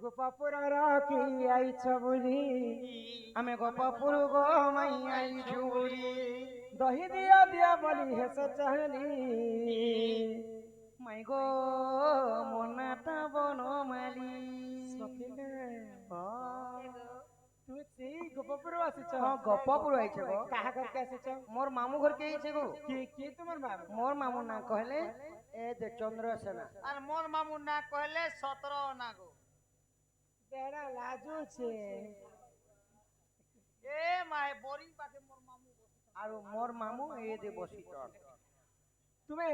গোপাপুর কি আইছ বুঝি আমি গোপাপুর গো মাই আইছু বলি দহি দিয়া দিয়া বলি হেসে চাহলি মাই গো মনাটা বনমালি সখিলে তুমি সেই গোপাপুর আসিছ হ্যাঁ গোপাপুর আইছে গো কাহা করকে আসিছ মোর মামু ঘরকে আইছে গো কি তোমার মামু মোর মামু না কহলে এ যে চন্দ্রসেনা আর মোর মামু না কহলে 17 না গো বেড়া লাজু ছে এ মায়ে বোরিং পাকে মোর মামু আর মোর মামু এ যে বসিত তুমি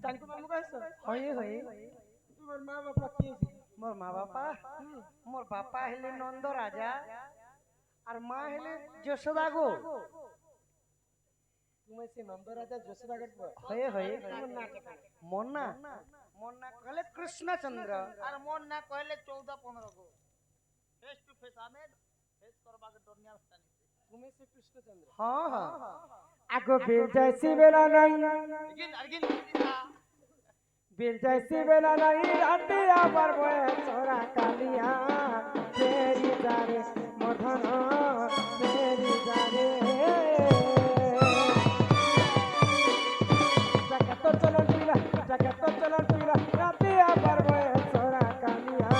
তানকু মামু কইছ হয়ে হয়ে তোমার মা বাবা কি আছে মোর মা বাপা মোর বাপা হেলে নন্দ রাজা আর মা হেলে যশোদা গো তুমি সে নন্দরাজা যশোদাগর হয়ে হয়ে তোমার না মন্না মন্না কহলে কৃষ্ণচন্দ্র আর মোর না কহলে 14 15 গো ফেস টু ফেস আমি ফেস করবাকে দুনিয়া স্থানি তুমি সে কৃষ্ণচন্দ্র হ্যাঁ হ্যাঁ আগো বেল যাইছি বেলা নাই আরগিন বেল যাইছি বেলা নাই রাতে আবার বয়ে চোরা কালিয়া তেরি যারে মধন তেরি যারে জাকাত চলন পিলা রাতে আবার বয়ে চোরা কালিয়া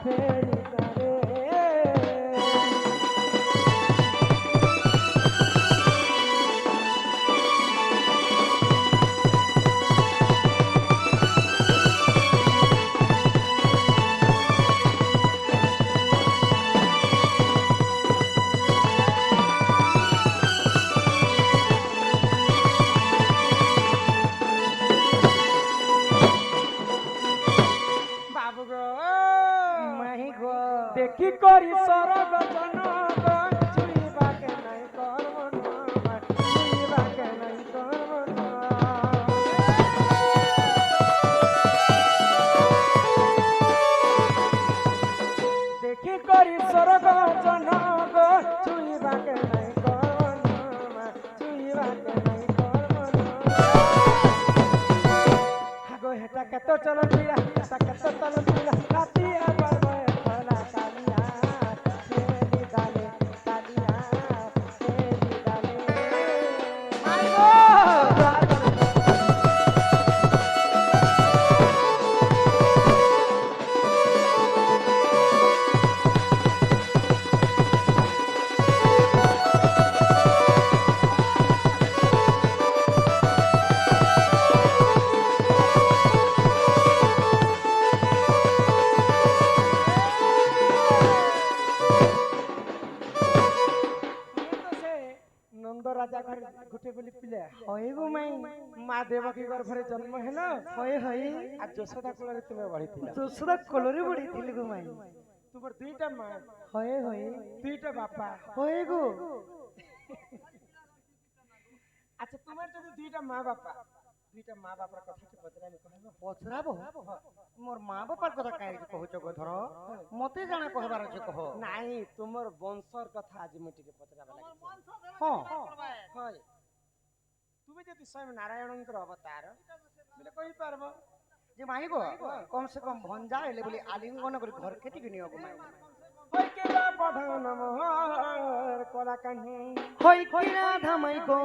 তেরি যারে বাবু গো মাহি গো দেখি করি সরব জন চুইবাকে নাই করব না চুইবাকে নাই করব না দেখি করি সরব জন চুইবাকে নাই করব না চুইবাকে নাই করব না আগো হেটা কত চলন পিলা হেটা কত চলন পিলা রাতি আবার বয়ে খোলা কালিয়া তেলি ডালে কালিয়া তেলি ডালে মাইগো নন্দ রাজা ঘরে গুটে বলি পিলে হয়ে গো মাই মা দেবকী গর্ভরে জন্ম হেল হয়ে হয়ে আর যশোদা কোଳରେ তুমি বঢ়িছিল যশোদা কোলরে বড়িছিল গো মাই তোমার দুইটা মা হয়ে হয়ে দুইটা বাপা হয়ে গো আচ্ছা তোমার যদি দুইটা মা বাপার কথা কি বদলামি কহিব পচরাবো মোর মা বাপার কথা কাই কହୁଛ গো ধর মতে জানা কহবার আছে কহ নাই তোমার বংশর কথা আজ মই টিকে পচরাবা লাগিছে হ্যাঁ হয় তুমি যদি স্বয়ং নারায়ণଙ୍କର অবତାର বলে কই পারব যে মাই গো কম সে কম ভঞ্জা এলে বলি আলিঙ্গন করে ঘর কেটে নিও গো মাই হই কেলা বধন মোহর কলা কাহি হই কি রাধা মাই গো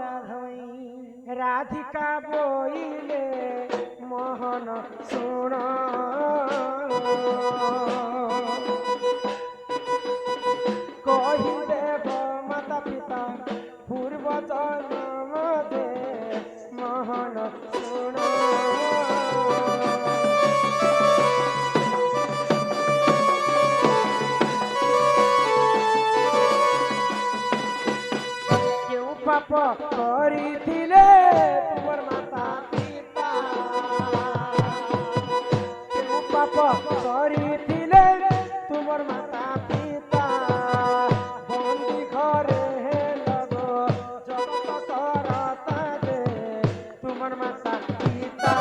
রাধা মাই রাধিকা বইলে মোহন শুণ কহি দেব মাতা পিতা পূর্ব জন্ম দে মোহন শুণ কেউ পাপ করিছিলে তোমার মাতা পিতা কেউ পাপ করিছিলে তোমার মাতা পিতা বন্দি ঘরে লগো জগত করতা দে তোমার মাতা পিতা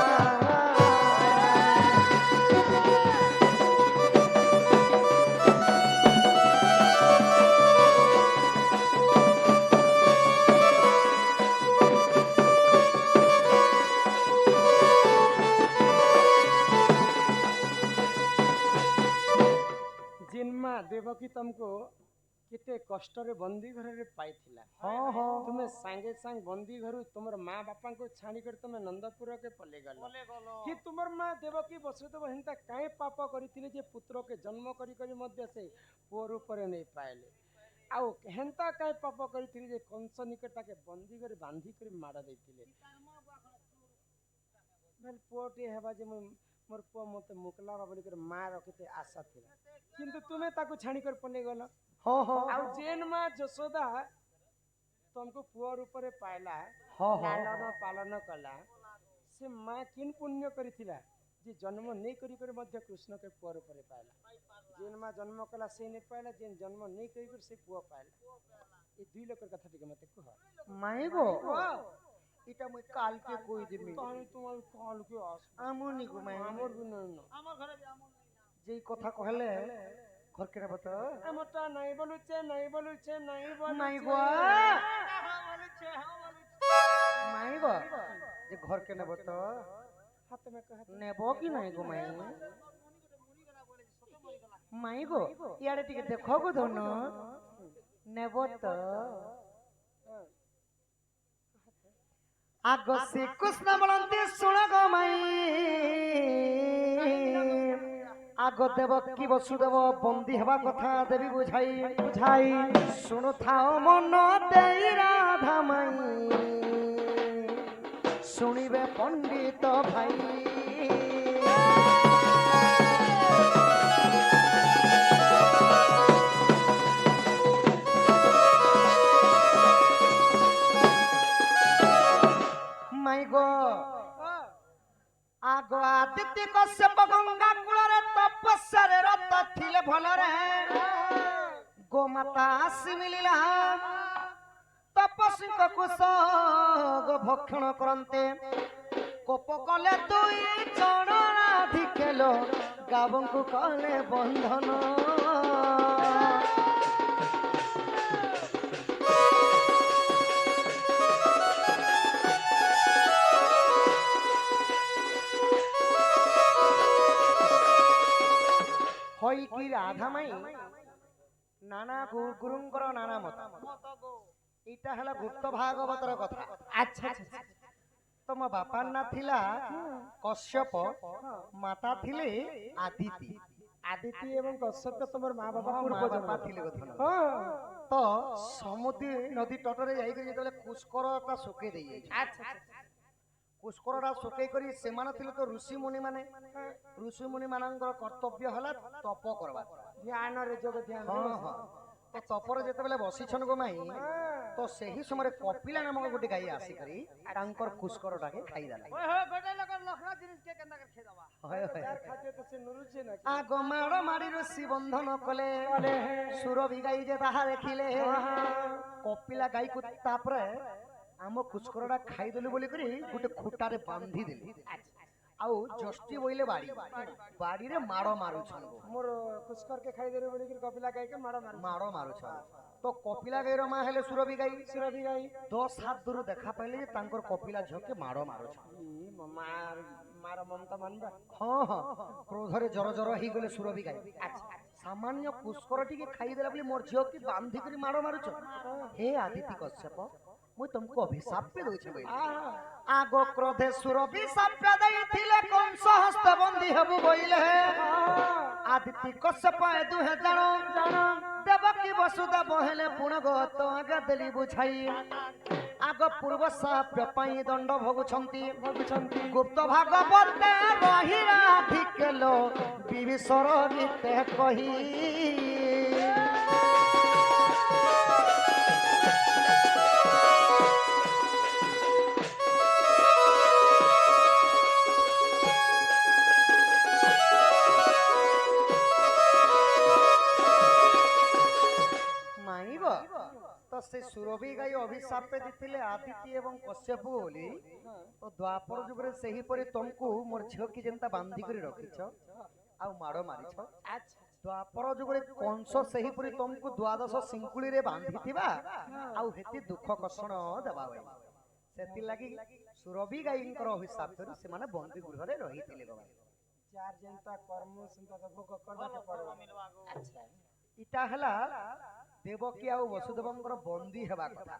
देवकी तुमको केते कष्ट रे बंदी घर रे पाइथिला हाँ हाँ तुम्हें संगे संग बंदी घर तुमर माँ बापा को छाणी कर तुम नंदपुर के पले गल बोले गलो कि तुमर माँ देवकी वसुदेव हिंता काहे पाप करथिले जे पुत्र के जन्म करी करी मध्य से पुअर ऊपर नहीं पाइले आउ हेंता काहे पाप करथिले जे कंस निकटा के बंदी घर बांधी कर मार देथिले बेल पुअटे हेबा जे मोर पुआ मते मुकला बोली कर माँ रखते आशा थिला किंतु तुम्हें ताको छाणी कर पले गल हाँ हाँ आउ जेन माँ जसोदा तुमको पुअर ऊपर पाइला हाँ हाँ लालन पालन कला से माँ किन पुण्य करिथिला जे जन्म नहीं करी कर मध्य कृष्ण के पुअर ऊपर पाइला जेन माँ जन्म कला से नहीं पाइला जेन जन्म नहीं करी कर से पुआ पाइला ये दुई लोकर कथा टिके मते कह माई गो এটা মুই কালকে কই দিবি ताई तुम्हार कॉल के आस আমনি গো মাই हमर भी नहीं আমার ঘরে বি আমল নাই না যেই কথা কহলে ঘর কেনা বত हमटा नहीं बोलुचे नहीं बोलुचे नहीं बोलुचे মাই গো হ্যাঁ বলেছে হ্যাঁ বলেছে মাই গো যে ঘর কেনা বত हाथ में कह নেব কি নাই গো মাই মুড়ি গলা বলেছে সতে মুড়ি গলা মাই গো ইয়ারে টিকে দেখো গো ধন নেব তো আগ শ্রীকৃষ্ণ বলন্তি শুণ গো মাই আগ দেবকী বসুদেব বন্দী হবা কথা দেবী বুঝাই বুঝাই শুনো থাও মন দেই রাধা মাই শুনিবে পণ্ডিত ভাই মাই গো আগ আদিত্য কশ্যপ গঙ্গা কূଳରେ তপস্যারে রত ଥିଲେ ভলরে গোমাতা আসি মিলিলা তপস্বীଙ୍କ কুশগ ভক্ষণ କରନ୍ତେ কোপ কলে দুই চরণাধিকেল গাবଙ୍କୁ কলে বন্ধন হয় কি রাধা মাই নানা গুরুঙ্কর নানা মত মত গো এইটা হলা গুপ্ত ভাগবতর কথা अच्छा अच्छा তম বাপার না থিলা কশ্যপ মাতা থিলে আদিতি आदित्य एवं कश्यप तो तुम्हार माँ बापा মা पूर्व বাপা जन्म থিলে কথা हाँ তো সমুদ্র নদী তটরে যাই করে যেতলে পুষ্করটা শুকে দেই अच्छा পুষ্করটা শুকে করি সেমানে থিলে তো ঋষি মুনি মানে ঋষি মুনি মানଙ୍କର কর্তব্য হলা তপ করবা ध्यान रे जोग ध्यान ହଁ ହଁ তো তপরে যেতবেলে বসিছন গো মাই তো ସେହି ସମୟରେ କପିଲା ନାମକ ଗୋଟେ ଗାଈ ଆସିକରି ତାଙ୍କର ପୁଷ୍କରଟାକେ ଖାଇଦେଲା ওই হো গোটাই লগর লখরা জিনিস কে কেন্দা করে খেয়ে দাবা হয় হয় चार खाते तो से नुरुचे ना আগ মাড় মারি ঋষি বন্ধন কলে সুরভি গাଈ যে তাহা দেখিলে কপিলা গাଈକୁ ତାପରେ ଆମ ପୁଷ୍କରଟା ଖାଇଦେଲୁ ବୋଲି କରି ଗୋଟେ ଖୁଟାରେ ବାନ୍ଧି ଦେଲି ଆଉ ଜଷ୍ଟି ବୋଇଲେ ବାଡ଼ି ବାଡ଼ିରେ ମାଡ଼ ମାରୁଛନ୍ मोर पुष्कर के खाई दे रे बोली कि कपिला गाय के मारा मार ମାଡ଼ ମାରୁଛନ୍ ତ କପିଲା ଗାଈର ମା ହେଲେ ସୁରଭି ଗାଈ सुरभि गाय 10 हाथ ଦୂର ଦେଖା ପାଇଲେ ଯେ ତାଙ୍କର କପିଲା ଝିଅକେ ମାଡ଼ ମାରୁଛନ୍ मार मार ममता मानबा ହଁ ହଁ କ୍ରୋଧରେ ଜର ଜର ହେଇଗଲେ ସୁରଭି ଗାଈ ସାମାନ୍ୟ ପୁଷ୍କର ଟିକେ ଖାଇଦେଲା ବୋଲି ମୋର ଝିଅକେ ବାନ୍ଧିକରି ମାଡ଼ ମାରୁଛ ହେ ଆଦିତି କଶ୍ୟପ ମୁଁ ତମକୁ ଅଭିଶାପ ଦଉଛେ ବୋଇଲେ ଆଗ କ୍ରୋଧେ ସୁରଭି ସାପ ଦେଇଥିଲେ କଂସ ହସ୍ତ ବନ୍ଦୀ ହେବୁ ବୋଇଲେ ଆଦିତି କଶ୍ୟପ ଏ ଦୁହେଁ ଜାଣ ଦେବକୀ ବସୁଦେବ ହେଲେ ପୁଣଗତ ଆଗା ଦେଲି ବୁଝାଇ ଆଗ ପୂର୍ବ ସାପ୍ୟ ପାଇଁ ଦଣ୍ଡ ଭୋଗୁଛନ୍ତି ଗୁପ୍ତ ଭାଗବତେ ରହିରା ଧିକେଲ ବିଭୀଷଣ ଗୀତେ କହି ମାଇବ ତ ସେ ସୁରଭି ଗାଈ ଅଭିଶାପ ଦେଇଥିଲେ ଆଦିତ୍ୟ ଏବଂ କଶ୍ୟପ ବୋଲି ତ ଦ୍ୱାପର ଯୁଗରେ ସେହିପରି ତମକୁ ମୋର ଝିଅ କି ଯେନ୍ତା ବାନ୍ଧି କରି ରଖିଛ ଆଉ ମାଡ଼ ମାରିଛ ଦ୍ୱାପର ଯୁଗରେ କଂସ ସେହିପରି ତମକୁ ଦ୍ୱାଦଶ ଶିଙ୍କୁଳିରେ ବାନ୍ଧିଥିବା ଆଉ ହେତି ଦୁଃଖ କଷଣ ଦେବା ବୋଲି ସେଥିଲାଗି ସୁରଭି ଗାଈଙ୍କର ଅଭିଶାପ ଧରି ସେମାନେ ବନ୍ଦୀ ଗୃହରେ ରହିଥିଲେ चार जनता कर्म संता तो भोग करबा के पड़ो মিলবা গো अच्छा ইটা হেলা দেবকী ଆଉ ବସୁଦେବଙ୍କର ବନ୍ଦୀ ହେବା କଥା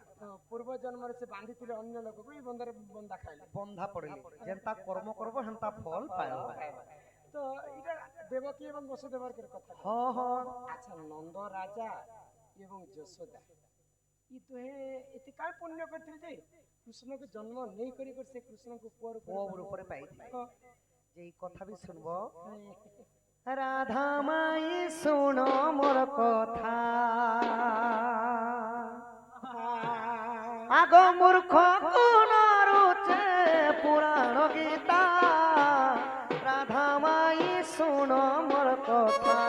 ପୂର୍ବ ଜନ୍ମରେ ସେ ବାନ୍ଧିଥିଲେ ଅନ୍ୟ ଲୋକକୁ ଏଇ ବନ୍ଧାରେ ବନ୍ଧା ଖାଇଲେ ବନ୍ଧା ପଡିଲେ ଯେନ୍ତା କର୍ମ করব ହେନ୍ତା ଫଳ ପାଇବ ତ ଏଇଟା ଦେବକୀ ଏବଂ ବସୁଦେବଙ୍କର କଥା ହଁ ହଁ ଆଚ୍ଛା ନନ୍ଦ ରାଜା ଏବଂ ଯଶୋଦା ଇ ଦୁହେଁ ଏତେ କାଳ ପୁଣ୍ୟ କରିଥିଲେ ଯେ କୃଷ୍ଣକୁ ଜନ୍ମ ନେଇ କରି ସେ କୃଷ୍ଣଙ୍କୁ ପୁଅ ପୁଅ ରୂପରେ ରୂପରେ ପାଇଥିଲେ ହଁ। যে এই কথা ବି শুনব রাধা মাই শুণ মোর কথা আগ মূর্খ কোন রুচে পুরাণ গীতা রাধা মাই শুণ মোর কথা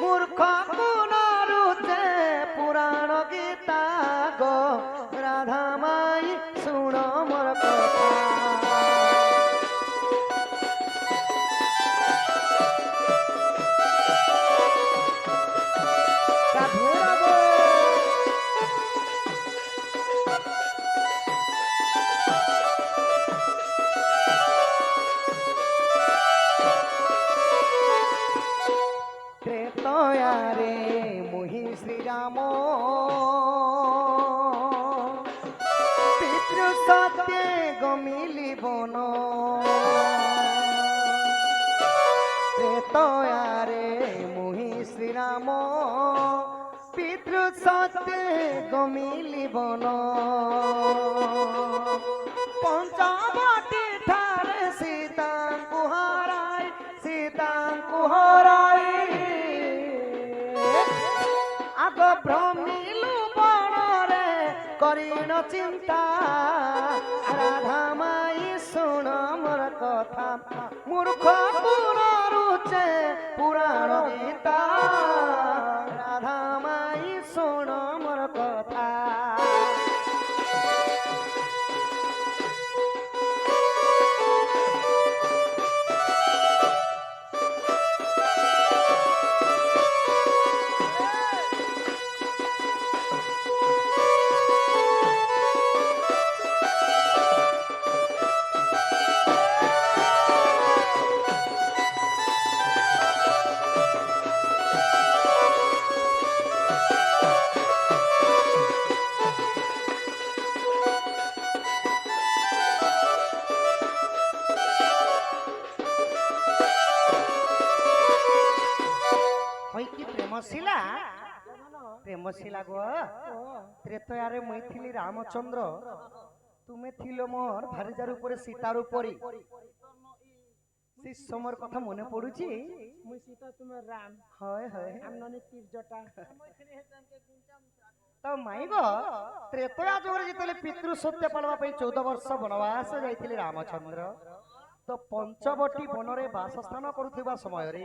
মূর্খ কোন রুচে পুরাণ গীতা গো রাধা মাই শুণ মোর কথা ত্রেতয়ারে মুহি শ্রীরাম পিতৃ সত্যে গমিলি বন ত্রেতয়ারে মুহি শ্রীরাম পিতৃ সত্যে গমিলি বন পঞ্চবটী ঠারে সীতাঙ্কু হরাই আগ ভ্রমিলু বনরে করিন চিন্তা রাধা মাই শুণ মোর কথা মূর্খ পুর রুচে পুরাণ গীতা রাধা মাই শুণ মোর কথা প্রেমশিলা গো ত্রেতয়ারে মুই থিলি রামচন্দ্র তুমি থিল মোর ভারিজার উপরে সীতার উপরে সেই সময়ের কথা মনে পড়ুছি মুই সীতা তোমার রাম হয় হয় আমননি তীর জটা তো মাই গো ত্রেতয়া যুগরে যেতলে পিতৃ সত্য পালবা পাই 14 বর্ষ বনবাস যাইতিলি রামচন্দ্র তো পঞ্চবটী বনরে বাসস্থান করুথিবা সময়রে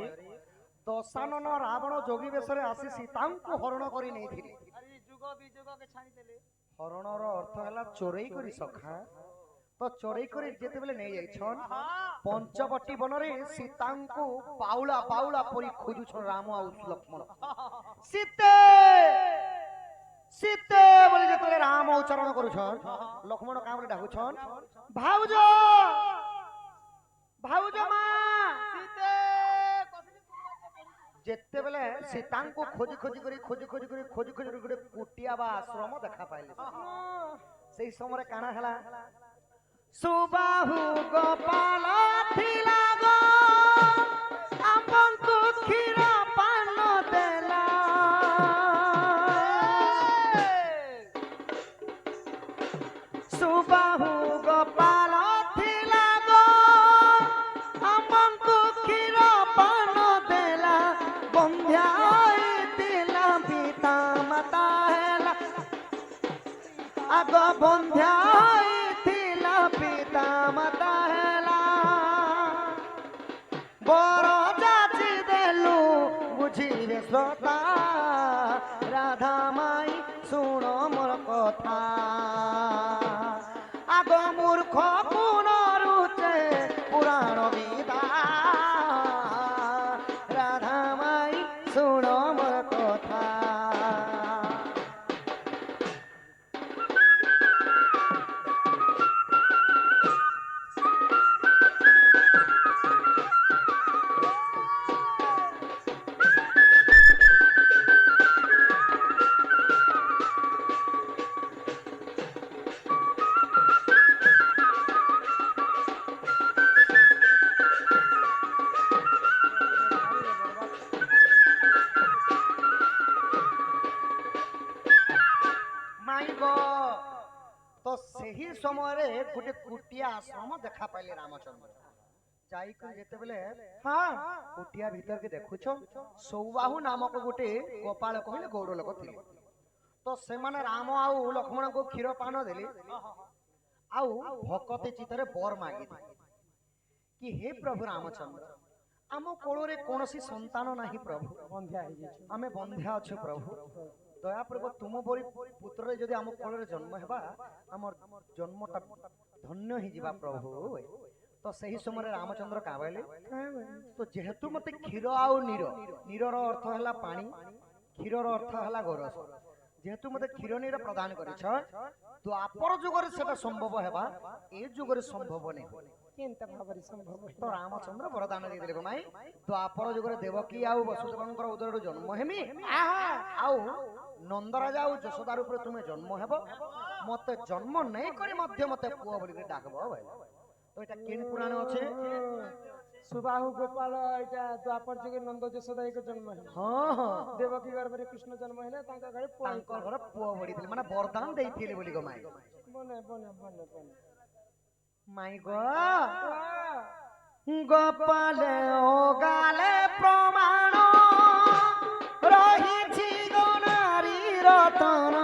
দশানন রাবণ যোগী বেশরে আসি সীতাঙ্কু হরণ করে নেইথিলে হরণর অর্থ হেলা চোরেই করি সখা তো চোরেই করে যেতেবেলে নেই যাইছন পঞ্চবটী বনরে সীতাঙ্কু পাউলা পাউলা পরি খুঁজুছন রাম আর লক্ষ্মণ সীতে সীতে বলে যেতলে রাম উচ্চারণ করুছন লক্ষ্মণ কাঁ বলে ডাকুছন ভাউজ ভাউজ মা সীতে যেতেবেলে সীতাঙ্কু খোঁজি খোঁজি করে গোটে কুটিয়া বা আশ্রম দেখা পাইলে সেই সময় কাଣା হেলা সুবাহু গোপাল থিলা গো আমঙ্কু ক্ষীর পান দেলা সুবাহু গোপাল থিলা গো আমঙ্কু ক্ষীর পান দেলা বন্ধ্যা হইতিলা পিতা মাতা হেলা আগ বন্ধ্যা হইতিলা পিতা মাতা হেলা বড় যাচি দেলু বুঝিবে শ্রোতা রাধা মাই শুণ মোর কথা আগ মূর্খ পুনরুচে পুরাণ গীতা রাধা মাই শুণ মোর কথা ସମୟରେ ଗୋଟେ କୁଟିଆ ଆଶ୍ରମ ଦେଖା ପାଇଲେ ରାମଚନ୍ଦ୍ର। ଯାଇକରି ଯେତେବେଳେ ହଁ କୁଟିଆ ଭିତରକେ ଦେଖୁଛ ସୌବାହୁ ନାମକ ଗୋଟେ ଗୋପାଳ କହିଲେ ଗୌଡ଼ ଲୋକ ଥିଲେ। ତ ସେମାନେ ରାମ ଆଉ ଲକ୍ଷ୍ମଣଙ୍କୁ କ୍ଷୀର ପାନ ଦେଲେ ଆଉ ଭକତେ ଚିତ୍ତରେ ବର ମାଗିଥିଲେ କି ହେ ପ୍ରଭୁ ରାମଚନ୍ଦ୍ର ଆମ କୋଳରେ କୌଣସି ସନ୍ତାନ ନାହିଁ ପ୍ରଭୁ, ବନ୍ଧ୍ୟା ହେଇଯାଇଛି। ଆମେ ବନ୍ଧ୍ୟା ଅଛୁ ପ୍ରଭୁ, ଦୟାପୂର୍ବ ତୁମ ପରି ପୁତ୍ରରେ ଯଦି ଆମ କୋଳରେ ଜନ୍ମ ହେବା ଆମର ଜନ୍ମଟା ଧନ୍ୟ ହେଇଯିବା ପ୍ରଭୁ। ତ ସେହି ସମୟରେ ରାମଚନ୍ଦ୍ର କାଁବାଇଲେ ତ ଯେହେତୁ ମତେ କ୍ଷୀର ଆଉ ନୀରର ଅର୍ଥ ହେଲା ପାଣି, କ୍ଷୀରର ଅର୍ଥ ହେଲା ଗୋରସ, ଯେହେତୁ ମତେ କ୍ଷୀର ନୀର ପ୍ରଦାନ କରିଛ ଦ୍ୱାପର ଯୁଗରେ ସେଟା ସମ୍ଭବ ହେବା ଏ ଯୁଗରେ ସମ୍ଭବ ନାହିଁ। କେନ୍ତା ଭାବରେ ସମ୍ଭବ ତ ରାମଚନ୍ଦ୍ର ବରଦାନ ଦେଇଦେଲେ ଗୋ ମାଇ ଦ୍ୱାପର ଯୁଗରେ ଦେବକୀ ଆଉ ବସୁଦେବଙ୍କର ଉଦରରୁ ଜନ୍ମ ହେମି ଆଉ ନନ୍ଦରାଜା ଆଉ ଯଶୋଦା ରୂପରେ ତୁମେ ଜନ୍ମ ହେବ, ମତେ ଜନ୍ମ ନେଇ କରି ମଧ୍ୟ ମତେ ପୁଅ ବୋଲିକି ଡାକବ ଭାଇ। ତ এটা কেন পুরাণে আছে? ସୁବାହୁ ଗୋପାଳ ଏଇଟା ଦ୍ୱାପର ଯୁଗରେ ନନ୍ଦ ଯଶୋଦା ଏକ ଜନ୍ମ ହେଲା। ହଁ ହଁ ଦେବକୀ ଗର୍ଭରେ କୃଷ୍ଣ ଜନ୍ମ ହେଲେ ତାଙ୍କ ଘରେ ପୁଅ ତାଙ୍କ ଘର ପୁଅ ବଢିଥିଲେ ମାନେ ବରଦାନ ଦେଇଥିଲେ ବୋଲି ଗୋ ମାଇ। ବନେ ବନେ ବନେ ବନେ মাই গো গোপালে ও গালে প্রমাণ রহিছি গো নারী রতন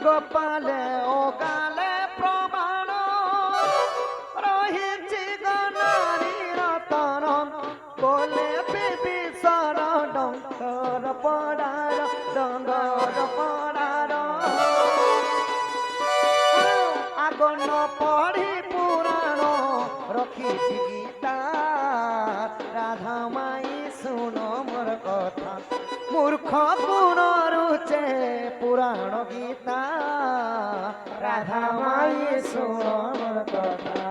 গোপালে ও গালে প্রমাণ রহিছি গো নারী রতন বলে বিভীষণ ডঙ্কর পড়ার ডঙ্গর পড়ার আগুন পড়ি পুরাণ রখিছি গীতা রাধা মাই শুন মোর কথা মূর্খ গুণ রুচে পুরাণ গীতা রাধা মাই শুন মোর কথা।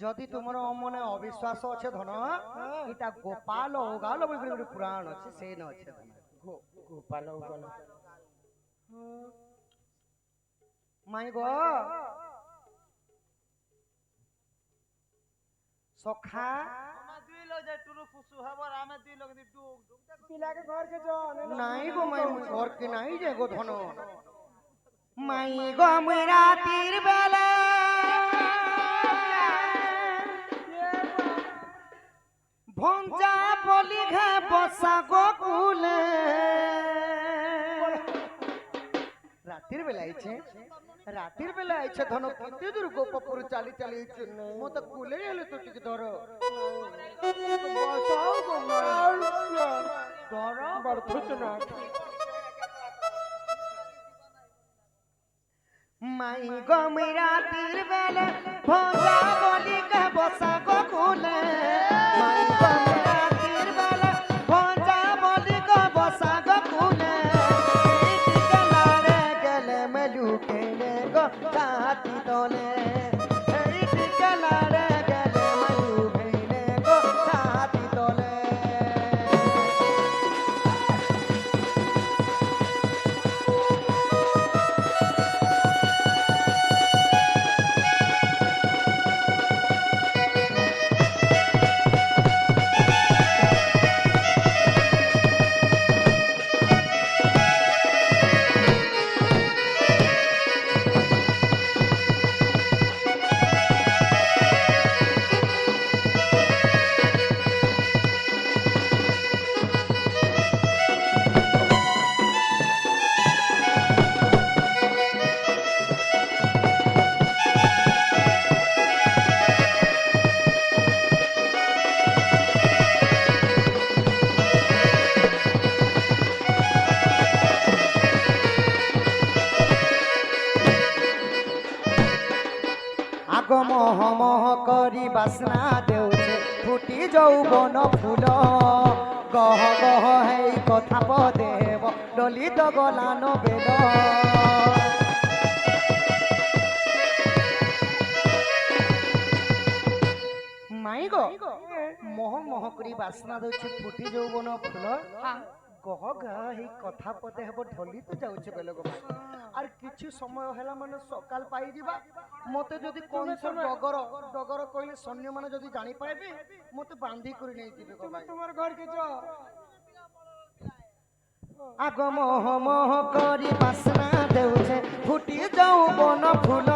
যদি তোমার মনে অবিশ্বাস আছে ধন এটা গোপাল ওগাল বলি ଗୋଟେ পুরাণ আছে সেই ন আছে ধন ଗୋପାଳ ଗୋପାଳ মাই গো সখা ଆମେ ଦୁଇ ଲୋକ ଯାଇ ଟୁରୁ ଫୁସୁ ହବାର ଆମେ ଦୁଇ ଲୋକ ଦି ଡୁକ୍ ଡୁକ୍ ପିଲାକେ ଘରକେ ଜନ নাই গো মাই ঘর কে নাই যে গো ধন মাই গো মুই রাতির বেলা ভঞ্জা বলি ঘা বসা গোকুলে রাতের বেলা আইছে ধন কত দূর গোপপুর চালি চালি আইছে মতে কুলে এলে তো টিকে ধর বসাও গো ধর বড় না মাই গো মুই রাতের বেলা ভঞ্জা বলি ঘা বসা গোকুলে মাই গো মুই রাতের বেলা ভঞ্জা বলি ঘা বসা গোকুলে টিকলারে গেলে মেলুকেলে গো ছাতি তলে এই টিকলারে গেলে মেলুকেলে গো ছাতি তলে করি বাসনা দেউছে ফুটি যৌবন ফুল গহ গহ হেই কথা পদেব ললিত গলান বেল মাই গো মহ মহ করি বাসনা দেউছে ফুটি যৌবন ফুল গহ গহ হেই কথা পদে হব ঢলি তো যাচ্ছে বেল গো মাই আর কিছু সময় হেলা মানে সকাল পাই ଯିବା মতে যদি কংস ডগর ডগর কইলে সৈন্য মানে যদি জানি পাইবে মতে বাঁধি করে নেই দিবে গো ভাই তোমার ঘর কে যাও আগ মোহ মোহ করি বাসনা দেউছে ফুটি যৌবন ফুল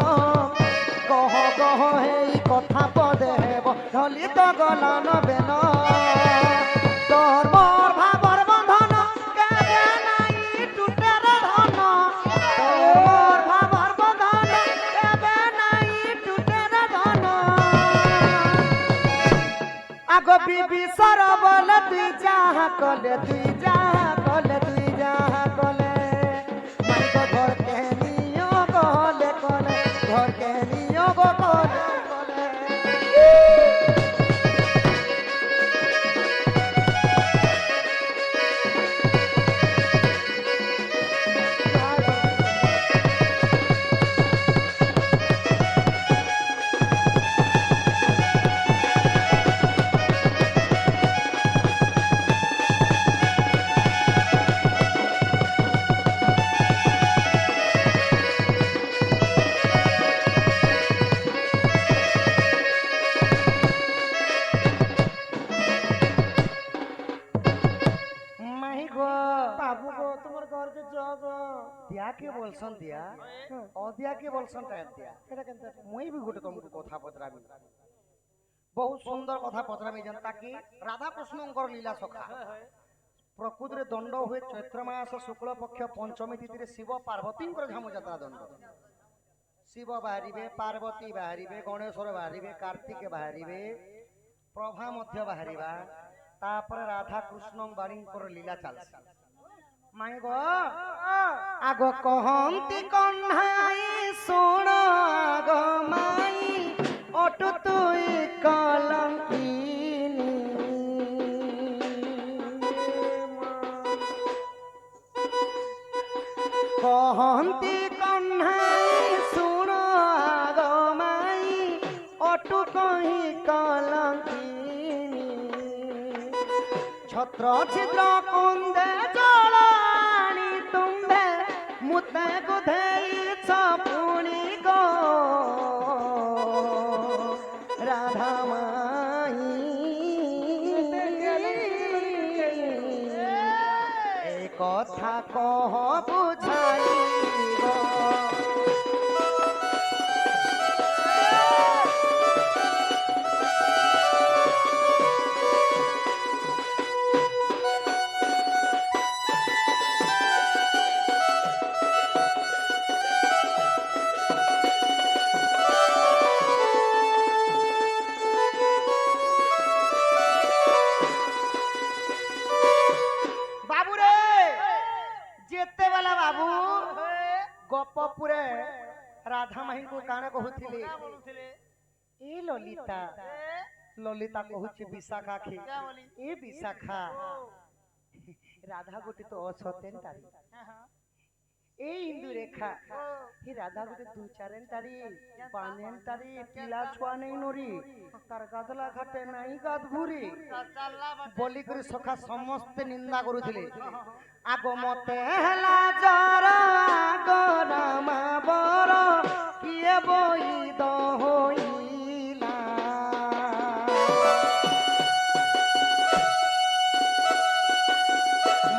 গহ গহ হেই কথা পদে হেব ঢলি তো গলান বেল তোর মোর ভাবর বন্ধন কেবে নাই টুটের ধন তোর মোর ভাবর বন্ধন কেবে নাই টুটের ধন আগ বিবি সরবল তুই যাহা কলে তুই যাহা কলে তুই যাহা কলে মাই গো ঘর কে নিও গলে কলে ঘর কে নিও গো কলে কলে মাই গো বাবু গো তোমার ঘর কে যাও গো দিয়া কে বলছন দিয়া অদিয়া কে বলছন টাইপ দিয়া এটা কেনতে মুই বি গোটে তোমাকে কথা পচরামি বহুত সুন্দর কথা পচরামি যেনতা কি রাধা কৃষ্ণঙ্কর লীলা সখা প্রকৃতিরে দণ্ড হুয়ে চৈত্র মাস শুক্ল পক্ষ পঞ্চমী তিথিরে শিব পার্বতীঙ্কর ঝামুযাত্রা দণ্ড শিব বাহারিবে পার্বতী বাহারিবে গণেশ্বর বাহারিবে কার্তিকে বাহারিবে প্রভা মধ্য বাহারিবা তারপরে রাধা কৃষ্ণ বাড়িঙ্কর লীলা চালছে মাই গো আগ কহন্তি কন্হাই শোণ আগ মাই অটু তুই কলঙ্কিনী কহন্তি কন্হাই শোণ আগ মাই অটু কহি কলঙ্কিনী ছত্র ছিদ্র কুন্দে জলানি তুম্ভে মুতে গুধেইছ পুনি গো রাধা মাই এই কথা কহ বুঝাইব বাবুরে যেতে বেলা বাবু গপপুরে রাধা মাহিଙ୍କୁ কাଣା কହୁଥିଲେ ଏ ଲଲିତା ଲଲିତା କହୁଛି ବିଶାଖା ଖି ଏ ବିଶାଖା ରାଧା ଗୋଟେ ତ ଅଛତେନ୍ ତାରି ଏ ଇନ୍ଦୁରେଖା ଏ ରାଧା ଗୋଟେ ଦୁ ଚାରେନ୍ ତାରି ପାନେନ୍ ତାରି ପିଲା ଛୁଆ ନେଇ ନରି ତାର ଗାଧଲା ଘାଟେ ନାଇଁ ଗାଧଭୁରି ବୋଲିକରି ସଖା ସମସ୍ତେ ନିନ୍ଦା କରୁଥିଲେ ଆଗ ମତେ ହେଲା ଜର ଆଗ ରାମା ବର କିଏ ବଇଦ ହୋଇଲା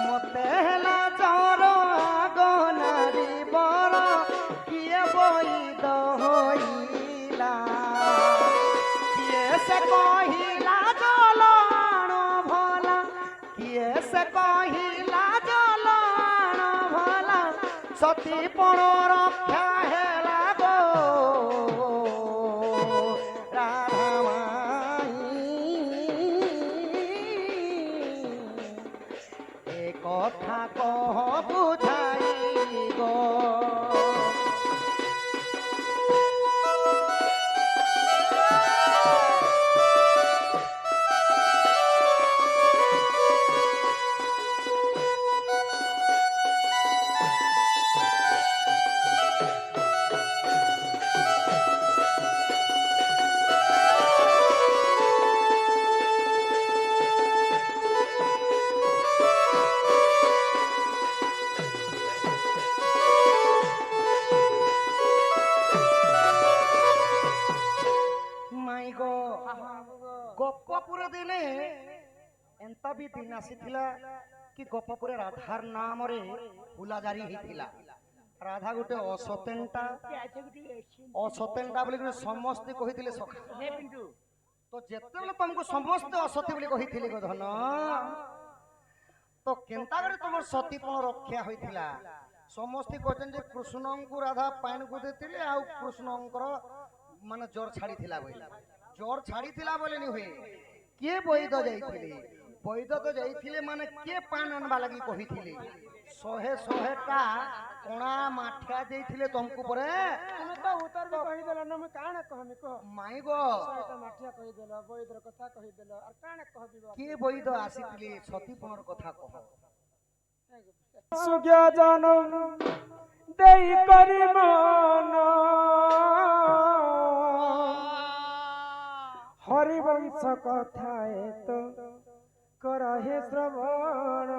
ମତେ ହେଲା ଜର ଆଗ ନାରୀ ବର କିଏ ବଇଦ ହୋଇଲା କିଏ ସେ କହିଲା ଜଲାଣ ଭଲା କିଏ ସେ କହିଲା ଜଲାଣ ଭଲା ସତୀ ପଣ ରକ୍ଷା ହେଲା ଗো রাধা মাই এ কথা কহ বুঝাই গো ଏନ୍ତା ବି ଦିନ ଆସିଥିଲା କି ଗପପୁରେ ରାଧାର ନାମରେ ବୁଲା ଜାରି ହେଇଥିଲା। ରାଧା ଗୋଟେ ଅସତେନଟା ବୋଲି ସମସ୍ତେ କହିଥିଲେ ସଖା। ହେ ପିଣ୍ଟୁ ତ ଯେତେବେଳେ ତମକୁ ସମସ୍ତେ ଅସତ୍ୟ ବୋଲି କହିଥିଲେ ଗୋଧନ, ତ କେନ୍ତା କରି ତମର ସତୀପଣ ରକ୍ଷା ହୋଇଥିଲା? ସମସ୍ତେ କହୁଛନ୍ତି ଯେ କୃଷ୍ଣଙ୍କୁ ରାଧା ପାଣିକୁ ଦେଇଥିଲେ ଆଉ କୃଷ୍ଣଙ୍କର ମାନେ ଜ୍ୱର ଛାଡ଼ିଥିଲା ବୋଇଲେ। ଜ୍ୱର ଛାଡ଼ିଥିଲା ବୋଲେ ନି ହୁଏ, କିଏ ବୈଦ ଯାଇଥିଲେ? ବୈଦ ତ ଯାଇଥିଲେ ମାନେ କିଏ ପାନ ଆନବା ଲାଗି କହିଥିଲେ? 100ଟା କଣା ମାଠିଆ ଦେଇଥିଲେ ତମକୁ ପରେ। তুমি তো উত্তর ବି କହିଦେଲ ନା, ମୁଁ କାଣା କହମି କହ। ମାଇ ଗୋ 100ଟା ମାଠିଆ କହିଦେଲ, ବୈଦର କଥା କହିଦେଲ, আর କାଣା କହିବି ବାପା? କିଏ ବୈଦ ଆସିଥିଲେ? ସତୀପଣର କଥା କହ। ସୁଜ୍ଞ ଜନ ଦେଇ କରି ମନ হরিবংশ কথায় তো করহে শ্রবণ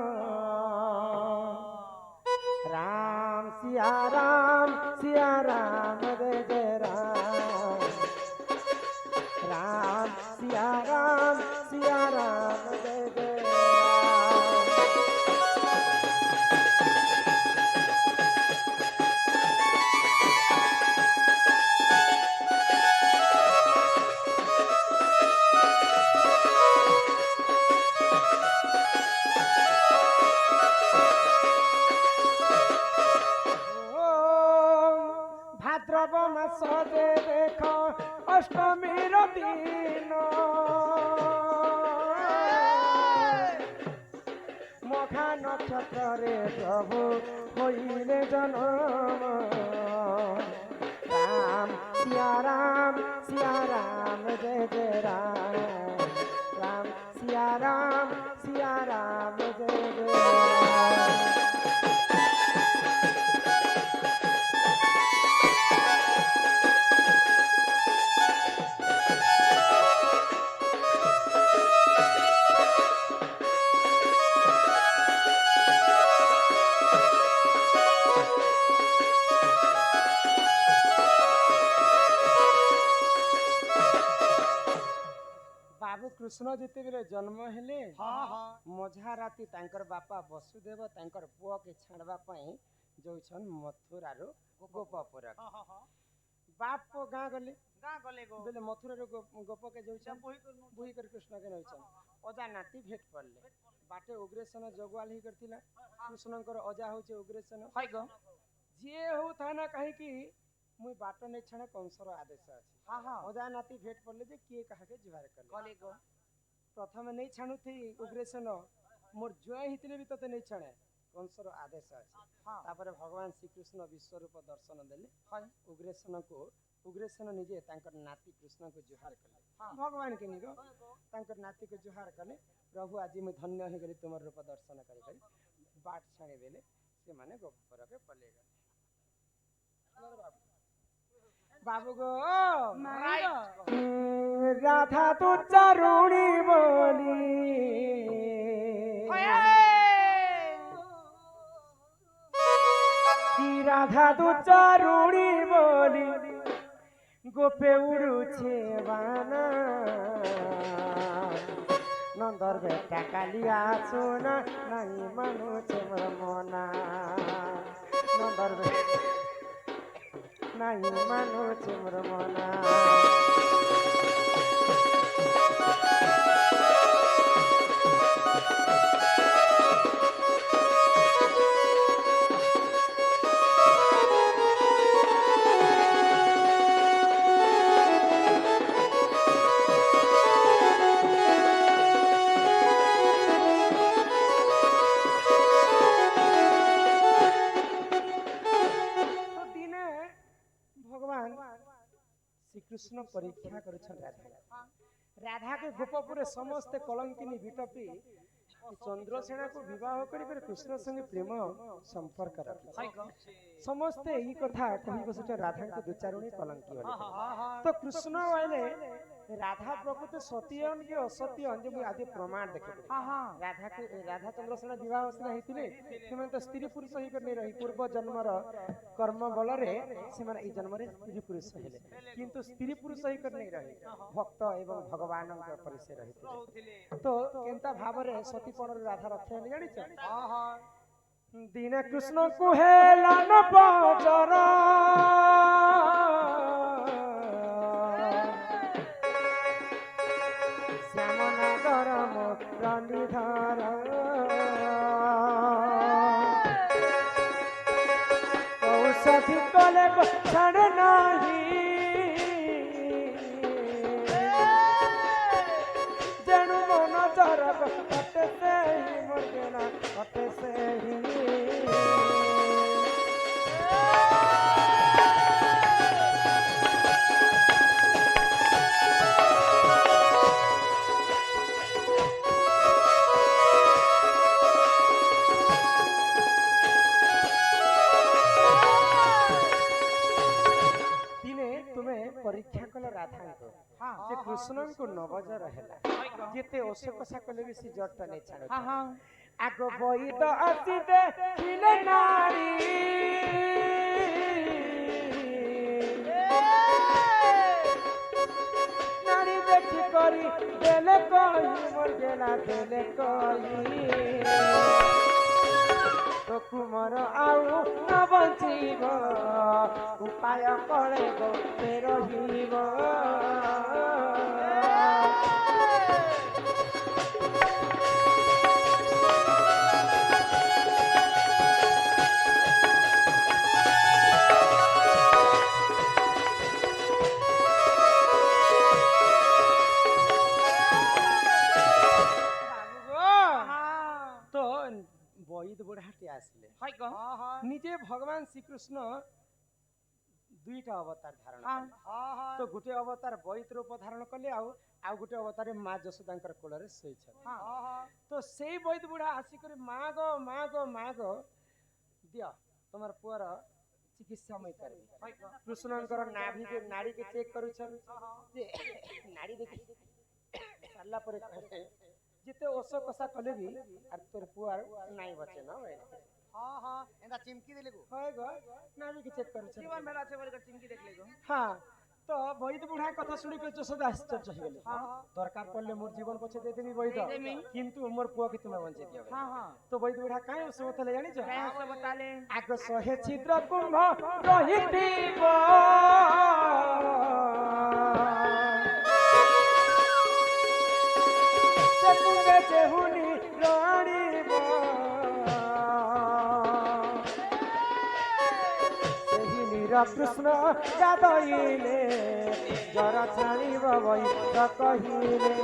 রাম সিয়া রাম জয় জয় রাম রাম সিয়া রাম জয় জয় রাম। ভাদ্রব মাসে দেখ অষ্টমীর দিন মঘা নক্ষত্রে প্রভু হইলে জন্ম রাম সিয়া রাম জয় জয় রাম রাম সিয়া রাম জয় জয় রাম। बाबू कृष्ण जितेबेले जन्म हेले मझा राति तांकर बापा वसुदेव तांकर पुआ के छाड़वा पई जोछन मथुरा रो गोपपुर बाप को गाँ गले गो बेले मथुरा रो गोप के जोछन बुही कर कृष्ण के नइछन अजा नाती भेट पड़ले बाटे उग्रेसन जगवाल ही करथिला कृष्णकर अजा होचे उग्रेसन हाय गो जे हो थाना कहि कि मुई बाट नै छणे कंसर आदेश अछि अजा नाती भेट पड़ले जे किए कहा के जुहार करले गो प्रथम नहीं छाणु थी उग्रेसन मोर जुआ हितले भी तते नहीं छाणे कंसर आदेश अछि तापर भगवान श्री कृष्ण विश्व रूप दर्शन देले उग्रेसन निजे तांकर नाती कृष्ण को जुहार कले भगवान के निगो तांकर नाती को जुहार कले प्रभु आज मैं धन्य हो गली तुमर रूप दर्शन करी करी बाट छाणे बेले से माने गोपर के पले गले बाबू गो राधा तो चारुणी बोली की राधा तो चारुणी बोली गोपे उड़ुछे बाना नंदर बेटा कालिया सोना नहीं मनुष्य मना नंदर बेटा नहीं मनुष्य मना। कृष्ण परीक्षा करुछन राधा के गोपपुर समस्त कलंकिनी विटपी चंद्रसेना को विवाह कर कृष्ण संगे प्रेम संपर्क रखी समस्ते ई कथा कहि बसुच राधा को दुचारुणी कलंकी तो कृष्ण वाले রাধা প্রকৃত সতীয়ন কি অসত্যন যে আজ প্রমাণ দেখে हाँ हाँ রাধাচন্দ্র সেনা বিবাহ সেনা হয়েছিল ସେମାନେ তো স্ত্রী পুরুষ ହେଇକରି ନେଇ ରହି ପୂର୍ବ ଜନ୍ମର କର୍ମ ବଳରେ ସେମାନେ ଏଇ ଜନ୍ମରେ ସ୍ତ୍ରୀ ପୁରୁଷ ହେଲେ କିନ୍ତୁ ସ୍ତ୍ରୀ ପୁରୁଷ ହେଇକରି ନେଇ ରହି ଭକ୍ତ ଏବଂ ଭଗବାନଙ୍କ ଉପରେ ସେ ରହିଥିଲେ ରହୁଥିଲେ ତ କେନ୍ତା ଭାବରେ ସତୀପଣରେ ରାଧା ରକ୍ଷା ହେଲେ ଜାଣିଛ हाँ हाँ ଦିନେ କୃଷ୍ଣଙ୍କୁ ହେଲାନ ପଚର ଶ୍ୟାମନଗର ମୁରଲୀଧର ଔଷଧି କଲେ ଛାଡ଼େ ନାହିଁ ଯେଣୁ ମନ ଚରକ ଅଟେ ସେହି ମର୍ଗେନା ଅଟେ ସେହି ଦିନେ ତୁମେ ପରୀକ୍ଷା କଲ ରାଧାଙ୍କୁ ଯେ କୃଷ୍ଣଙ୍କୁ ନବଜର ହେଲା ଯେତେ ଓଷ କଷା କଲେ ବି ସେ ଜରଟା ନେଇ ଛାଡୁ हाँ हाँ ଆଗ ବୈଦ ଆସି ଦେଖିଲେ ନାରୀ ନାରୀ ଦେଖି କରି ଦେଲେ କହି ମୋର ଗେଲା ଦେଲେ କହି তো কুমার আউ ন বঞ্চিব উপায় কলে গোতে রহিব তো বৈদ বুড়াটি আসলে हाय कौन हाँ हाँ নিজে ভগবান শ্রীকৃষ্ণ দুইটা অবতার ধারণ हाँ কଲେ हाँ हाँ তো গোটে অবতার বৈদ রূপ ধারণ কলে ଆଉ ଗୋଟେ ଅବତାରେ ମା ଯଶୋଦାଙ୍କର କୋଳରେ ଶୋଇଛନ୍ତି हाँ हाँ ତ ସେଇ ବୈଦ ବୁଢା ଆସିକରି ମାଗ ମାଗ ମାଗ ଦିଅ ତମର ପୁଅର ଚିକିତ୍ସା ମୁଇଁ କରିବି हाय कौन କୃଷ୍ଣଙ୍କର ନାଡିକେ ଚେକ୍ କରୁଛନ୍ ଯେ ନାଡି ଦେଖି ସାରିଲା ପରେ କହିଲେ ଯେତେ ଓଷ କଷା କଲେ ବି ଆର୍ ତୋର ପୁଆର ନାଇଁ ବଚେ ন हाँ हाँ एंदा चिमकी देले को হয় গো নাড়িকে চেক କରୁଛନ୍ जीवन मेला से बड़ी चिमकी देख ले को হ্যাঁ তো বৈদ বুঢ়া কথা শুনি করে যশোদা আশ্চর্য হয়ে গেল हाँ দরকার পড়লে মোর জীবন পছে দিয়ে দেবি বৈদ দেমি। কিন্তু মোর পুয়াকে তুমি বঞ্চাই দিও हाँ हाँ তো বৈদ বুঢ়া কাই ওষ বতলে জানিছ क्या से बता ले আগ শহে ছিদ্র কুম্ভ রহিতিব সে কুম্ভে যেহুনি রাণীব ସେହି ନୀର କୃଷ୍ଣ ଗାଧଇଲେ ଜର ଛାଣିବ ବୈଦ କହିଲେ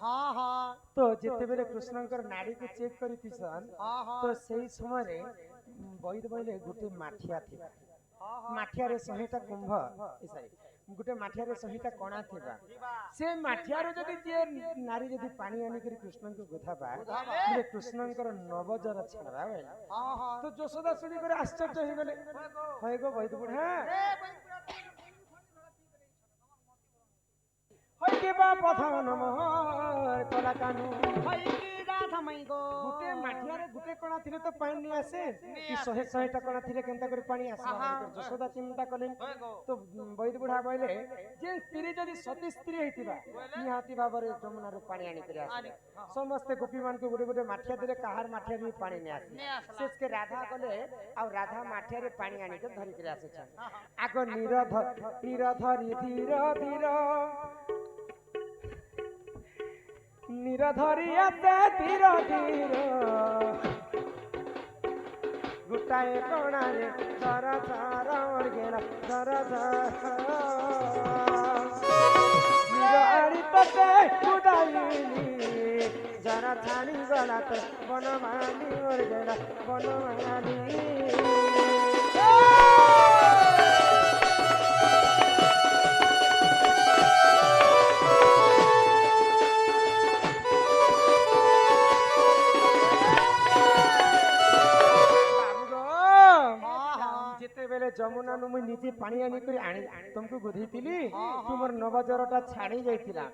हाँ हाँ তো যেତେବେଳେ କୃଷ୍ଣଙ୍କର ନାଡିକୁ ଚେକ୍ କରିଥିସନ୍ हाँ हाँ ତ ସେଇ ସମୟରେ ବୈଦ ବଇଲେ ଗୋଟେ ମାଠିଆ ଥିବା हाँ हाँ ମାଠିଆରେ 100ଟା କୁମ୍ଭ ସରି ଗୋଟେ ମାଠିଆରେ 100ଟା କଣା ଥିବା ସେ ମାଠିଆରୁ ଯଦି ଯିଏ ନାରୀ ଯଦି ପାଣି ଆଣିକରି କୃଷ୍ଣଙ୍କୁ ଗୋଧାବା ବୋଲେ କୃଷ୍ଣଙ୍କର ନବଜର ଛାଡ଼ବା ବୋଇଲେ हाँ हाँ ତ ଯଶୋଦା ଶୁଣି କରି ଆଶ୍ଚର୍ଯ୍ୟ ହେଇଗଲେ ହଏ ଗো ବୈଦ ବୁଢ଼ା ହଇ କେବା ପଧାନ ମୋହର କଲା କାନୁ हाय की राधा मई को ଗୁଟେ ମାଠିଆରେ ଗୁଟେ କଣା ଥିଲେ ତ ପାଣି ନି ଆସେ କି 100ଟା କଣା ଥିଲେ କେନ୍ତା କରି ପାଣି ଆସିବା ଯଶୋଦା ଚିନ୍ତା କଲେ हाय को তো বৈদ বুঢ়া କହିଲେ ଯେ ସ୍ତ୍ରୀ ଯଦି ସତୀ ସ୍ତ୍ରୀ ହେଇଥିବା ନିହାତି ଭାବରେ ଯମୁନାରୁ ପାଣି ଆଣିକରି ଆସିବେ ସମସ୍ତେ ଗୋପୀମାନଙ୍କୁ ଗୋଟେ ଗୋଟେ ମାଠିଆ ଦେଲେ କାହାର ମାଠିଆରେ ବି ପାଣି ନେଇ ଆସିଲେ नहीं आसला ଶେଷକେ ରାଧା କଲେ ଆଉ ରାଧା ମାଠିଆରେ ପାଣି ଆଣିକି ଧରିକରି ଆସୁଛନ୍ ଆଗ ଧୀର ଧରି ଧୀର ଧୀର नीर धरी आते धीर धीर गुटाए कोणारे झर झर गेला झर झर नीर आड़ी तते उदाईली झर ସାରା ଛାଡ଼ି ଗଲା ତ ବନମାଳି ମରିଗଲା ବନମାଳି। ଯେତେବେଳେ ଯମୁନାରୁ ମୁଇଁ ନିଜେ ପାଣି ଆଣିକରି ତମକୁ ବୁଝେଇଥିଲି ତୁମର ନବଜରଟା ଛାଡ଼ି ଯାଇଥିଲା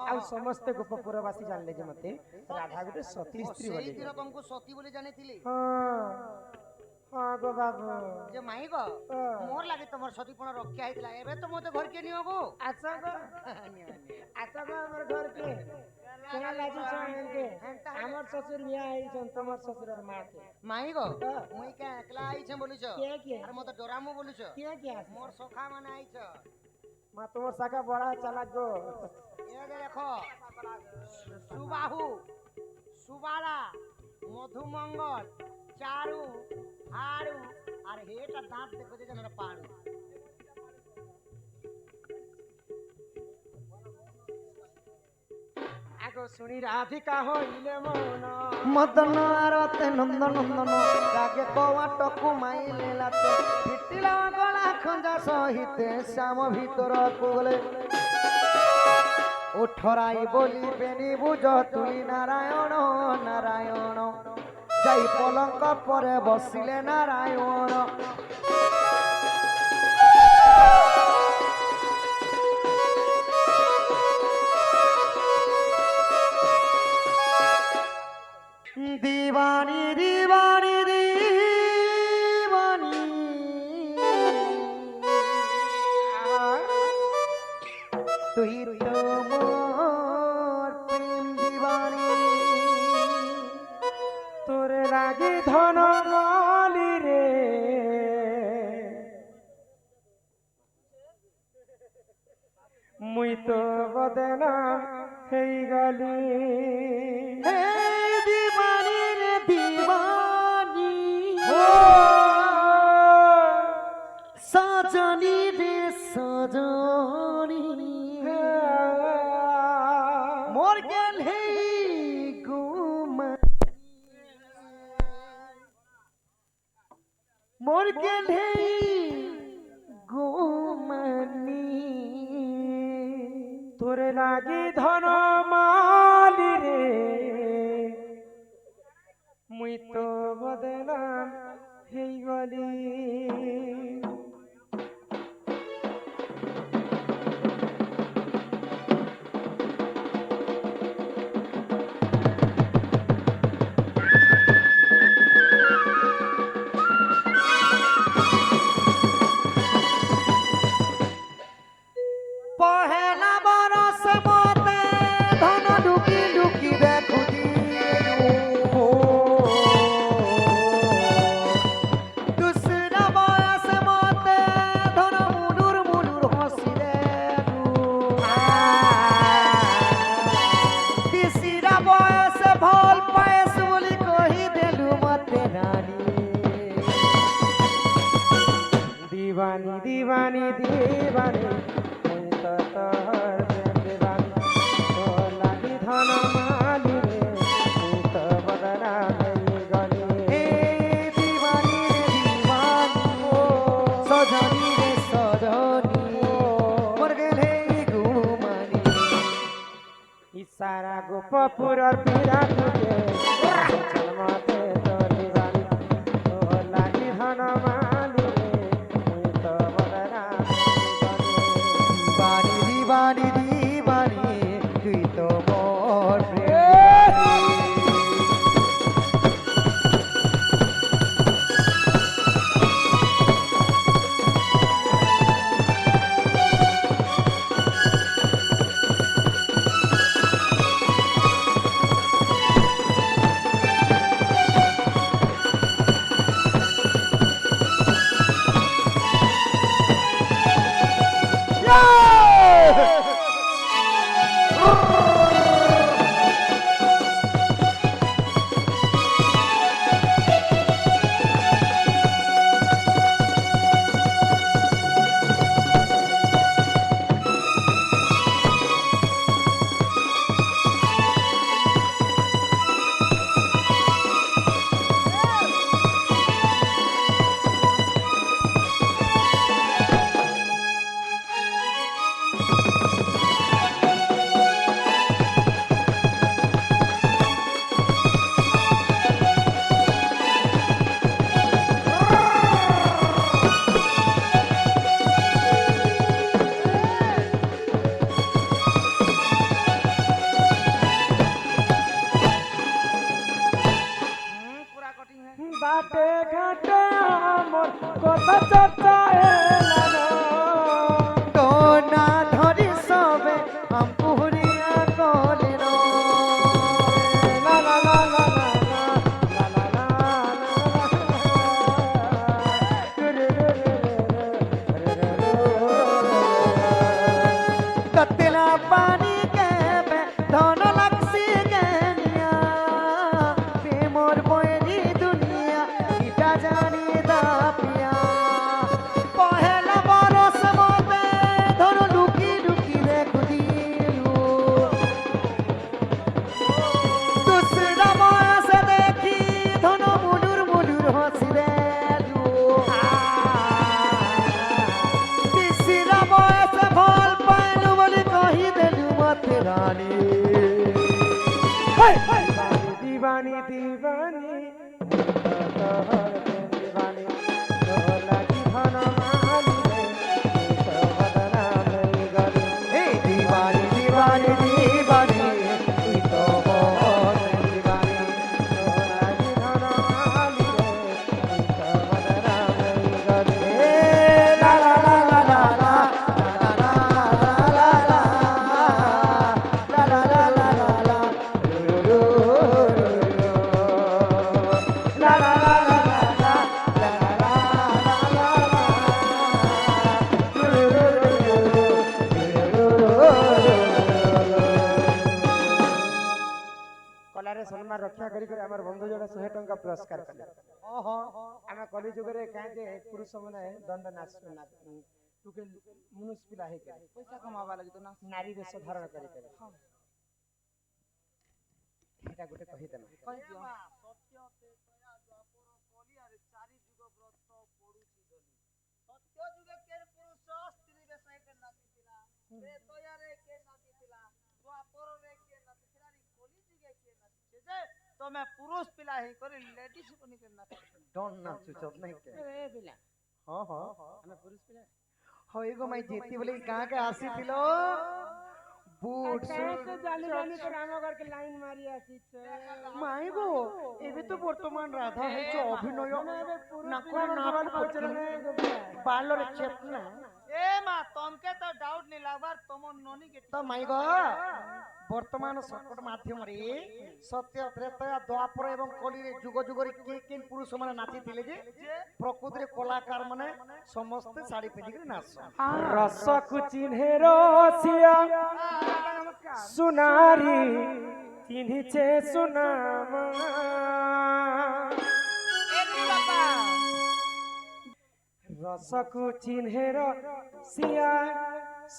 ଆଉ ସମସ୍ତେ ଗୋପପୁରବାସୀ ଜାଣିଲେ ଯେ ମତେ ରାଧା ଗୋଟେ ସତୀ ସ୍ତ୍ରୀ ବୋଲି। ସେଇ ଦିନ ତମକୁ ସତୀ ବୋଲି ଜାଣିଥିଲି। ହଁ ହଁ ଗো ବାବୁ ଯେ ମାଇ ଗো ମୋର ଲାଗି ତମର ସତୀପଣ ରକ୍ଷା ହେଇଥିଲା ଏବେ ତ ମତେ ଘରକେ ନିଅ ଗো। ଆସ ଗো ଆସ ଗো ଆମର ଘରକେ କେନା ଲାଗିଛ ଏନକେ ଆମର ଶ୍ୱଶୁର ବିয়া ହେଇଛନ୍ ତମର ଶ୍ୱଶୁରର ମାକେ। ମାଇ ଗো ମୁଇ କେ একলা আইছে বলিছ କିଏ କିଏ আরে মতে ডরামু বলিছ କିଏ କିଏ ଆସ মোর সখা মানে আইছ। মা তোমার শাখা বড়া চালাক গো। এ দেখো সুবাহু সুবালা মধুমঙ্গল চারু হাড়ু আর হেটা দাঁত দেখো যে জানা পাড়ু। আগো শুনি রাধিকা হইলে মন মদন আরতে নন্দ নন্দন রাগে কওয়াটকু মাইলে লাতে ফিটিলা গলা খঞ্জা সহিতে শ্যাম ভিতরকু গলে উঠরাই বলি বেনি বুঝ তুলি নারায়ণ নারায়ণ যাই পলঙ্ক পরে বসিলে নারায়ণ। দিবানি দিবানি দিবানি তুই তো মোর প্রেম দিবানি তোরে লাগি ধন মালি রে মুই তো বদনাম হেই গলি। হে দিবানি রে দিবানি সজনি রে সজনি মোর গেল হে গুম মোর গেল হে গুমনি তোরে লাগি ধন মালি রে মুই তো বদনাম হেই গলি। পহেলা বরস মতে ধন ঢুকি ঢুকি দেখুদি দুসরা বয়স মতে ধন মুডুর মুডুর হসিরে তিসরা বয়স ভাল পায়েস বলি কহি দেলু মতে রানী। দিবানি দিবানি দিবানি মুই তো তোর প্রেম দিবানি তোর লাগি ধন মালি রে মুই তো বদনাম হেই গলি। হে দিবানি রে দিবানি সজনি রে সজনি মোর গেলে ঘুমানি। ইসারা গোপপুরর পীড়া তুকে মতে তোর দিবানি তোর লাগি ধন মালি রে মুই তো বদনাম হেই গলি। দিবানি দিবানি দিবানি তুই তো মোর প্রেম। रानी दीवानी दीवानी दीवानी लगी धन माली तो बदना मेरी गली हे दीवानी दीवानी दीवानी तू तो बहुत दीवानी लगी धन माली तो बदना मेरी गली हे ला ला ला ला ला ला ला ला ला ला ला ला रू ला ला ला ला ला କଲାରେ ସମ୍ମାନ ରକ୍ଷା କରି ଆମର ବନ୍ଧୁ ଯୋଡେ 100 ଟଙ୍କା ପୁରସ୍କାର କଲେ ଓହୋ ଆମେ କଲି ଯୁଗରେ କାଁ ଯେ ପୁରୁଷ ମାନେ ଦଣ୍ଡ ନାଚ ଟୁକେ ମନୁଷ୍ୟ ପିଲା ହେଇକରି ପଇସା କମାବା ଲାଗି ତ ନା ନାରୀ ବେଶ ଧାରଣ କରି ଏଇଟା ଗୋଟେ କହିଦେଲା କହିଦିଅ ସତ୍ୟ ତେତୟା ଦ୍ୱାପର କଲିଆରେ ଚାରି ଯୁଗ ବ୍ରତ ପଡୁଛି ଧରି ସତ୍ୟ ଯୁଗେ କେ ପୁରୁଷ ସ୍ତ୍ରୀ ବେଶ କେ ନାଚିଥିଲା ତେତୟାରେ କେ ନାଚିଥିଲା ଦ୍ୱାପରରେ କେ ନାଚିଥିଲା ରି କଲି ଯୁଗେ କେ ନାଚିছে ଯେ ତମେ ପୁରୁଷ ପିଲା ହେଇ କରି ଲେଡିଜ ବନି କେ ନାଚିଛ ଡୋଣ୍ଟ ନାଚୁଛ ନାଇଁ କେ ଏ ପିଲା ହଁ ହଁ ଆମେ ପୁରୁଷ ପିଲା ହଇ ଗো ମାଇ ଯେତି ବୋଲେ ଗାଁ କେ ଆସିଥିଲ ବୁଟ कैसे जानी जानी तो राम घर के लाइन मारी आसी ମାଇ ଗୋ ଏବେ ତ ବର୍ତ୍ତମାନ ରାଧା ହେଇଛ ଅଭିନୟ ନାକର ନାବାଲ ପଚରନେ ବାଲରେ ଚେପନା ए मा तमके तो डाउट नहीं लागबार तम ननी के ତ ମାଇ ଗୋ ବର୍ତ୍ତମାନ ସଙ୍କଟ ମାଧ୍ୟମରେ ସତ୍ୟ ତ୍ରେତୟା ଦ୍ୱାପର ଏବଂ କଲିରେ ଯୁଗ ଯୁଗରେ କେ କେ ପୁରୁଷ ମାନେ ନାଚିଥିଲେ ଯେ ପ୍ରକୃତିରେ କଳାକାର ମାନେ ସମସ୍ତେ ଶାଢୀ ପିନ୍ଧିକି ନାଚସନ୍ रस को चिन्हे रसिया सुनारी चिन्हिचे सुनामा रस को चिन्हे रसिया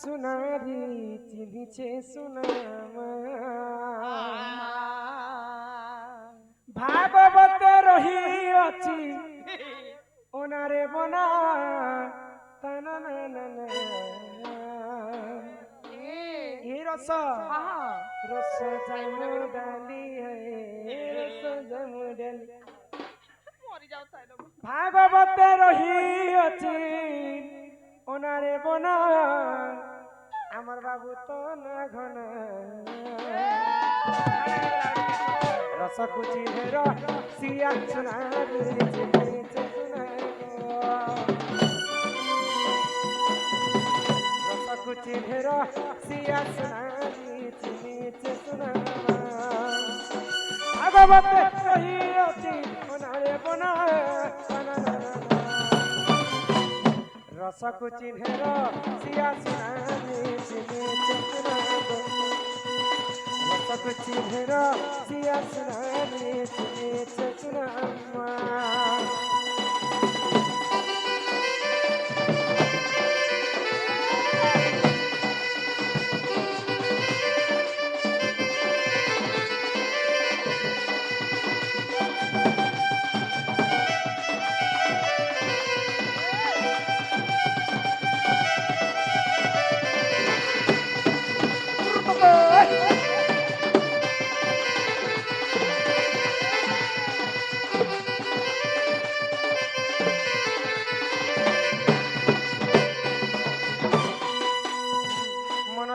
सुनारी चिन्हिचे सुनामा भागवत रही अछि ओनारे बना तना ना ना ना ये रस रस जमु डाली है रस जमु डाली मरी जाओ ताई लोग भागवत रही अछि ओनारे बना আমার বাবু তো না ঘন রসকুচি হের সিয়া সুনা রসকুচি হের সিয়া সুনা ভাগবত রহি অছি ওনারে বনা रसको चिन्हेर सिया सुनानी चिन्हे सुनागो रसको चिन्हेर सिया सुनानी चिन्हे सुनामा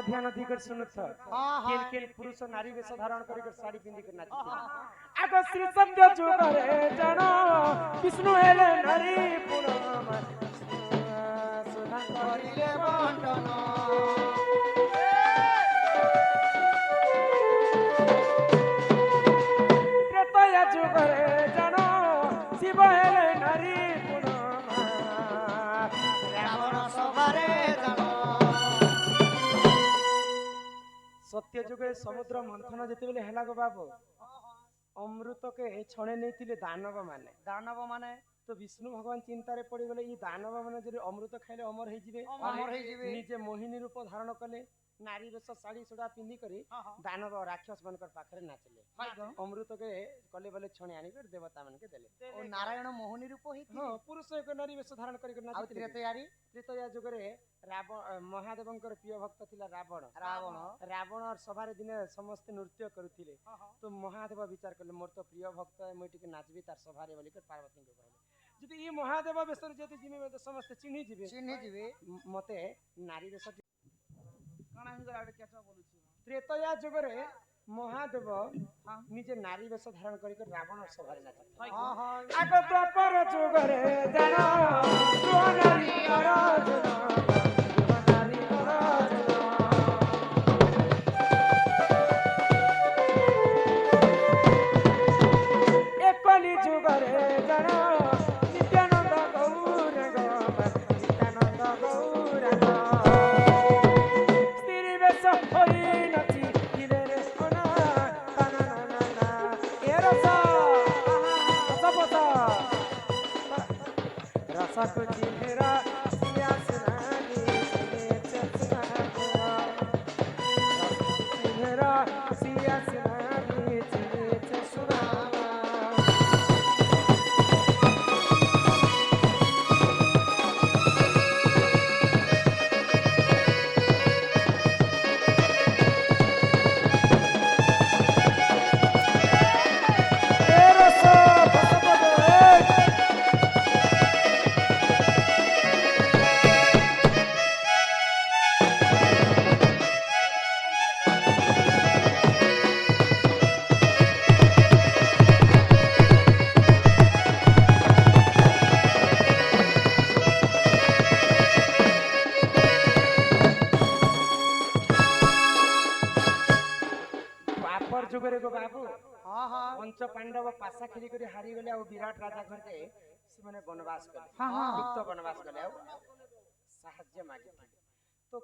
ध्यान अधिकर सुनुथ केल केल पुरुष नारी वेश धारण कर साड़ी पिंधि कर नाच आग श्री सत्य जुगरे जन विष्णु हेले नारी पुनम सुना करिले बंटन त्रेतया जुगरे जन शिव हेले नारी पुनम रावण सभारे जन सत्य जुगे समुद्र मंथन जिते बेले हेला गो बाबू अमृत के छणे नहीं दानव माने तो विष्णु भगवान चिंतार पड़ गले दानव माने जदि अमृत खाइले अमर हो निजे मोहिनी रूप धारण कले नारी बेश शाढ़ी सुड़ा पिंधि करी हाँ हाँ दानव राक्षस मनकर पाखरे नाचले भाई गो अमृत के कले बले छणे आनी कर देवता मन के देले ଓ ନାରାୟଣ ମୋହନୀ ରୂପ ହେଇଥିଲେ हाँ पुरुष एक नारी बेश धारण करी ଆଉ नाचले ତ୍ରେତୟାରୀ त्रेतया जुगरे महादेवंकर प्रिय भक्त थिला रावण ରାବଣ रावण और सभारे दिने समस्त नृत्य करुथिले हाँ हाँ तो महादेव विचार कले मोर तो प्रिय भक्त है मुई टिके नाचबी तार सभारे बोली कर पार्वती को कहले जदि ई महादेव बेसर जदि जिमे मते समस्त चिन्हि जिबे ଚିହ୍ନି ଯିବେ मते नारी बेस କାଣା ହେଇଗଲା ଗୋଟେ କେଚ ବୋଲୁଛି त्रेतया जुगरे महादेव हाँ। निजे नारी बेस धारण करी कर रावण सभारे नाचले भाई ହଁ ହଁ आग द्वापर जुगरे जाना जो नारी अराजना जो नारी अराजना एकली जुगरे जाना नित्यानंद गौर नित्यानंद गौर स्त्री बेस होई नाची किले रे ओना ताना ना ना ए रसा रसा रसा को चिन्हरा सियासनानी चिन्हरा सियासनानी चिन्हे सुनावा ए रसा बापर जुगरे गो बाबू ହଁ ହଁ पंच पांडव पासा खेली करी हारी गले और विराट राजा घर के से माने वनवास कले हाँ, हाँ। गुप्त वनवास कले और साहाय्य मागे तो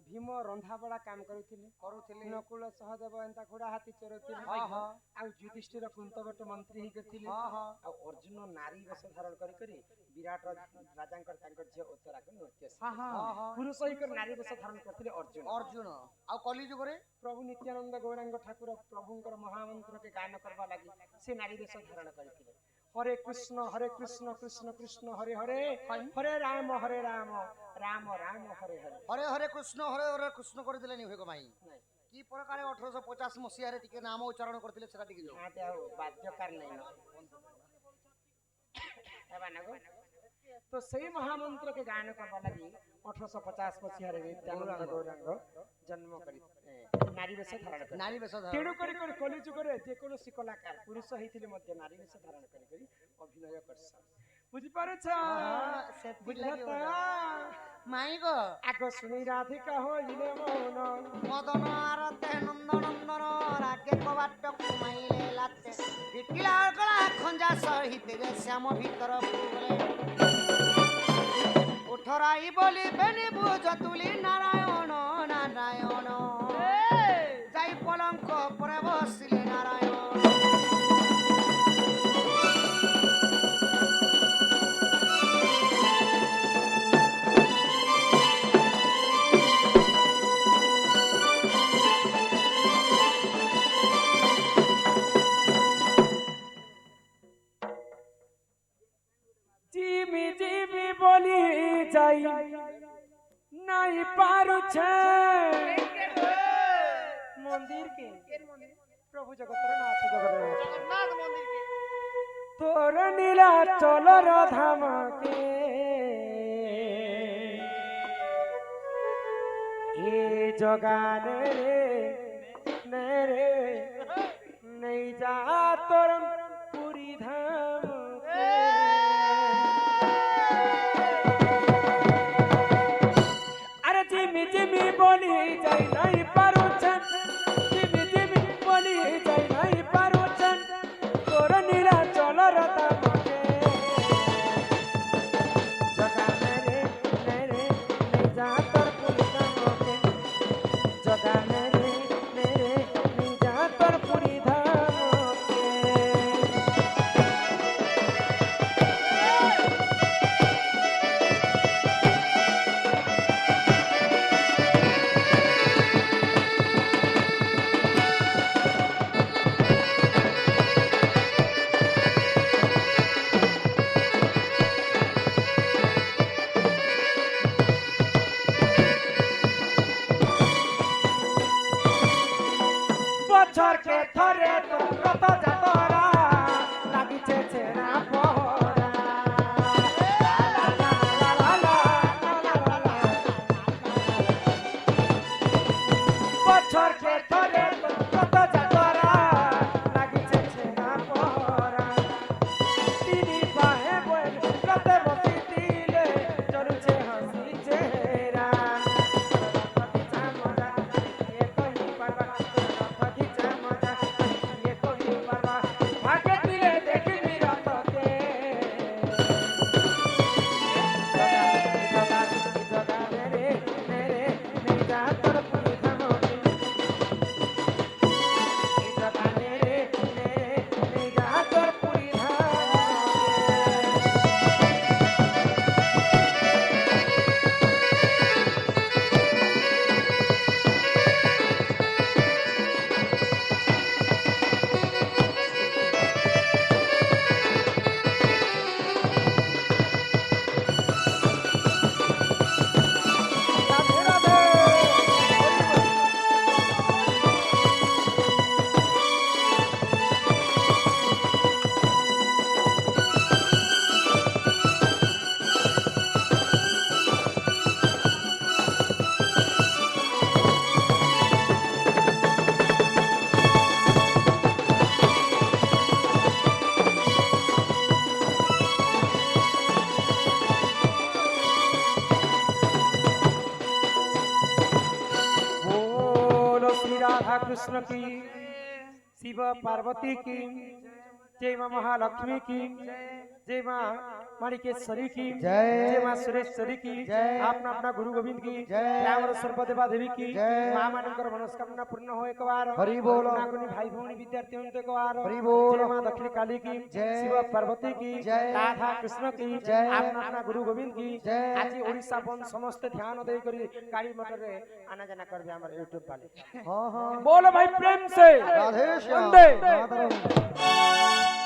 भीम रंधा बड़ा काम करुथिले କରୁଥିଲେ नकुल सहदेव एंता घोड़ा हाथी चरुथिले हाँ हाँ आ युधिष्ठिर कुंतवट मंत्री ही करथिले ହଁ ହଁ आ अर्जुन नारी वेश धारण करी करी विराट राजांकर तांकर जे उत्तरा के नृत्य हाँ हाँ ହଁ ହଁ पुरुष ही कर नारी वेश धारण करथिले अर्जुन ଅର୍ଜୁନ ଆଉ କଲି ଯୁଗରେ प्रभु नित्यानंद गौरांग ठाकुर प्रभुंकर महामंत्र के गान करवा लगी से नारी वेश धारण करथिले हरे कृष्ण कृष्ण कृष्ण हरे हरे हरे राम राम राम हरे हरे ହରେ ହରେ କୃଷ୍ଣ କରିଦେଲେନି ହୁଏ ମାଇଁ କି ପ୍ରକାର 1850 ମସିହାରେ ଟିକେ ନାମ ଉଚ୍ଚାରଣ କରିଥିଲେ ସେଟା ଟିକେ ଯୋଉ आते आओ बाध्यकार नहीं ना एबा नगो तो सही महामंत्र के गान करवा लगी 1850 मसीहा रे नित्यानंद गौरांग जन्म करी नारी वेश धारण करी ନାରୀ ବେଶ ଧାରଣ। तेणु करी करी कली जुगरे जे कोनोसी कलाकार पुरुष हिथिले मध्य नारी वेश धारण करी करी अभिनय करसा बुझि पारे छ ସେଥିଲାଗି बुझता ମାଇଁ ଗୋ आगो सुनी राधिका होइले मौन ମଦନ ଆରତେ ନନ୍ଦ ନନ୍ଦନ ରାଗେ କବାଟ କୁମାଇଲେ ଲାତେ ବିକିଲା କଳା ଖଞ୍ଜା ସହିତରେ ଶ୍ୟାମ ଭିତର ପୁରେ ଉଠରାଇ ବୋଲି ବେନି ବୁଝ ତୁଲି ନାରାୟଣ ନାରାୟଣ ଯାଇ ପଲଙ୍କ ଉପରେ ବସିଲେ ନାରାୟଣ जिमी जिमी बोली जाई नहीं पारु छे मंदिर के प्रभु जगतनाथ जगन्नाथ जगन्नाथ मंदिर के तोर नीला चलर धाम के ए जगाने रे नहीं जा तोर पूरी धाम के अरे जिमी जिमी बोली जाई नहीं पारु छे जिमी जिमी बोली जाई नहीं पारु छे तोर नीला चलर धाम के जगाने रे नहीं जा तोर पूरी धाम के जगाने रे नहीं जा तोर पूरी धाम के বছরকে ধরে তোর কত যাতরা লাগিছে ছেড়া পহরা বছরকে ধরে তোর কত যাতরা লাগিছে ছেড়া পহরা তিনি পাহে বল রাতে বসি দিলে চলছে হাসি চেহারা বাগিচা মজা এ কই পারবা বাগিচা মজা এ কই পারবা ভাগে দিলে দেখিবি রাতকে জগা মেরে মেরে মেজা তোর পুরি ধামকে জগা মেরে মেরে মেজা তোর পুরি ধামকে রাধে রাধে बोलो श्री राधा कृष्ण की शिव पार्वती की जय माँ महालक्ष्मी की जय माँ माणिकेश्वरी की जय। माँ सुरेश्वरी की जय। अपना अपना गुरु गोविंद की जय। रावण सर्वदेवा देवी की जय। माँ मानकर मनस्कामना पूर्ण हो एक बार हरि बोल। नागुनी भाई भौणी विद्यार्थी उनके एक बार हरि बोल। जय माँ दक्षिण काली की जय। शिव पार्वती की जय। राधा कृष्ण की जय। अपना अपना गुरु गोविंद की जय। आज ओडिशा बन समस्त ध्यान दे करी गाड़ी मोटर रे आना जाना कर हमारे यूट्यूब वाले हाँ हाँ बोलो भाई प्रेम से राधे श्याम वंदे मातरम।